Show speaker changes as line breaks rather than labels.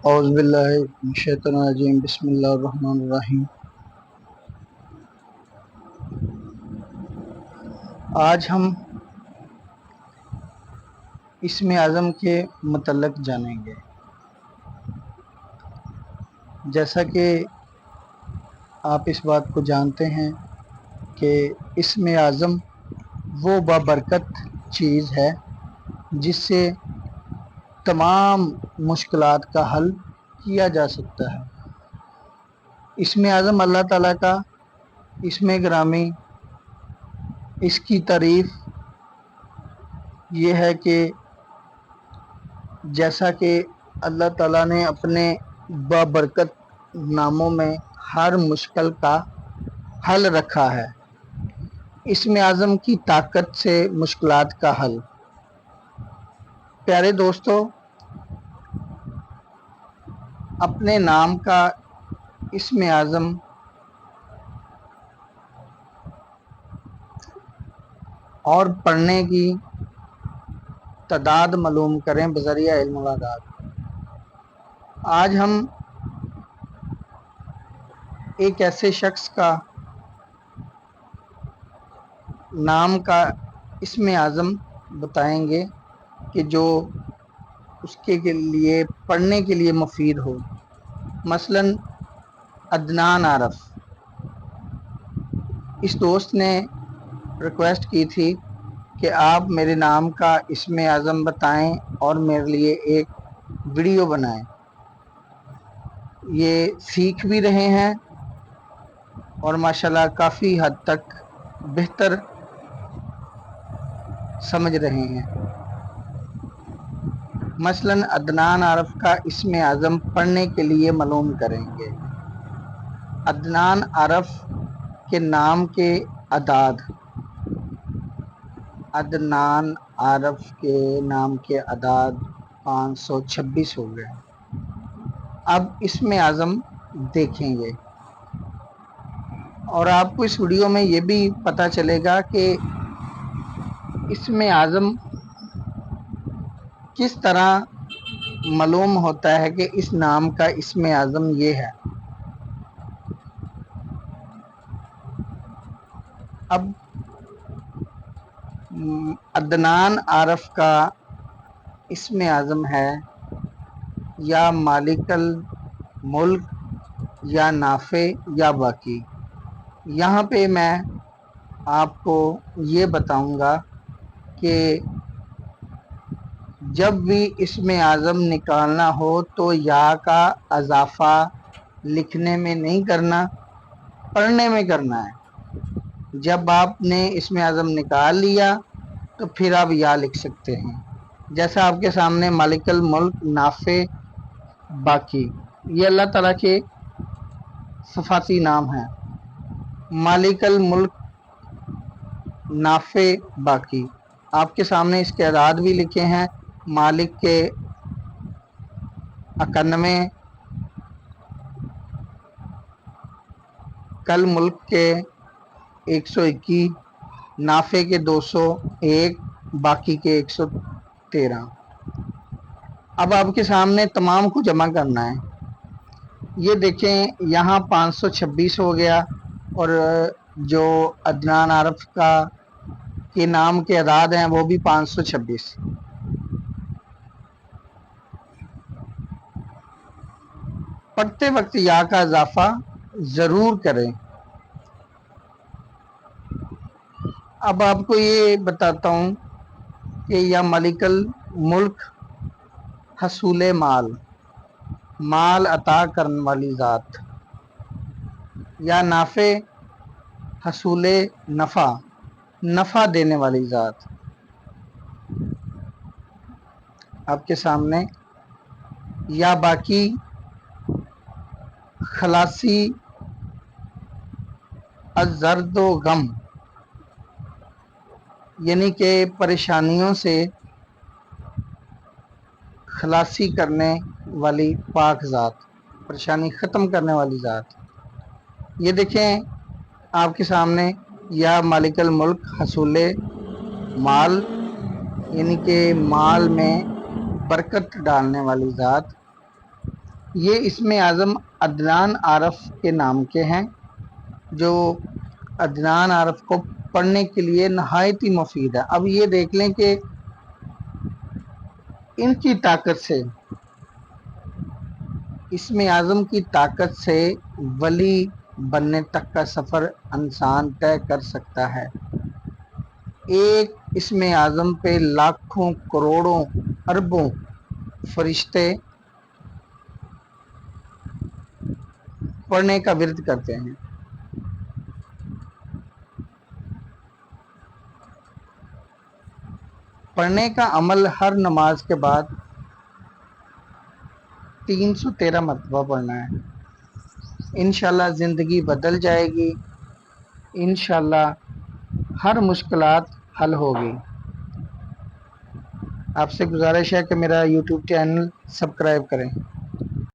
اعوذ باللہ من الشیطان الرجیم بسم اللہ الرحمن الرحیم۔ آج ہم اسم اعظم کے متعلق جانیں گے۔ جیسا کہ آپ اس بات کو جانتے ہیں کہ اسم اعظم وہ بابرکت چیز ہے جس سے تمام مشکلات کا حل کیا جا سکتا ہے۔ اسم اعظم اللہ تعالیٰ کا اسم گرامی، اس کی تعریف یہ ہے کہ جیسا کہ اللہ تعالیٰ نے اپنے بابرکت ناموں میں ہر مشکل کا حل رکھا ہے۔ اسم اعظم کی طاقت سے مشکلات کا حل۔ پیارے دوستو، اپنے نام کا اسم اعظم اور پڑھنے کی تعداد معلوم کریں بذریعہ علم الاعداد۔ آج ہم ایک ایسے شخص کا نام کا اسم اعظم بتائیں گے کہ جو اس کے لیے پڑھنے کے لیے مفید ہو۔ مثلا عدنان عارف۔ اس دوست نے ریکویسٹ کی تھی کہ آپ میرے نام کا اسم اعظم بتائیں اور میرے لیے ایک ویڈیو بنائیں۔ یہ سیکھ بھی رہے ہیں اور ماشاءاللہ کافی حد تک بہتر سمجھ رہے ہیں۔ مثلا عدنان عارف کا اسم اعظم پڑھنے کے لیے معلوم کریں گے۔ عدنان عارف کے نام کے اعداد۔ عدنان عارف کے نام کے اعداد 526 ہو گئے۔ اب اسم اعظم دیکھیں گے اور آپ کو اس ویڈیو میں یہ بھی پتہ چلے گا کہ اسم اعظم کس طرح معلوم ہوتا ہے کہ اس نام کا اسم اعظم یہ ہے۔ اب عدنان عارف کا اسم اعظم ہے یا مالک الملک یا نافع یا باقی۔ یہاں پہ میں آپ کو یہ بتاؤں گا کہ جب بھی اسم اعظم نکالنا ہو تو یا کا اضافہ لکھنے میں نہیں کرنا، پڑھنے میں کرنا ہے۔ جب آپ نے اسم اعظم نکال لیا تو پھر آپ یا لکھ سکتے ہیں۔ جیسا آپ کے سامنے مالک الملک، نافع، باقی، یہ اللہ تعالیٰ کے صفاتی نام ہیں۔ مالک الملک، نافع، باقی، آپ کے سامنے اس کے اعداد بھی لکھے ہیں۔ مالک کے 91، کل ملک کے 121، نافع کے 201، باقی کے 113۔ اب آپ کے سامنے تمام کو جمع کرنا ہے۔ یہ دیکھیں یہاں 526 ہو گیا اور جو عدنان عارف کا کے نام کے اعداد ہیں وہ بھی 526۔ پڑھتے وقت یا کا اضافہ ضرور کریں۔ اب آپ کو یہ بتاتا ہوں کہ یا مالک الملک حصول مال، مال عطا کرنے والی ذات، یا نافع حصول نفع، نفع دینے والی ذات۔ آپ کے سامنے یا باقی خلاصی الزرد و غم، یعنی کہ پریشانیوں سے خلاصی کرنے والی پاک ذات، پریشانی ختم کرنے والی ذات۔ یہ دیکھیں آپ کے سامنے یا مالک الملک حصول مال، یعنی کہ مال میں برکت ڈالنے والی ذات۔ یہ اسم اعظم عدنان عارف کے نام کے ہیں، جو عدنان عارف کو پڑھنے کے لیے نہایت ہی مفید ہے۔ اب یہ دیکھ لیں کہ ان کی طاقت سے، اسم اعظم کی طاقت سے ولی بننے تک کا سفر انسان طے کر سکتا ہے۔ ایک اسم اعظم پہ لاکھوں کروڑوں اربوں فرشتے پڑھنے کا ورد کرتے ہیں۔ پڑھنے کا عمل ہر نماز کے بعد 313 مرتبہ پڑھنا ہے۔ انشاءاللہ زندگی بدل جائے گی، انشاءاللہ ہر مشکلات حل ہوگی۔ آپ سے گزارش ہے کہ میرا یوٹیوب چینل سبسکرائب کریں۔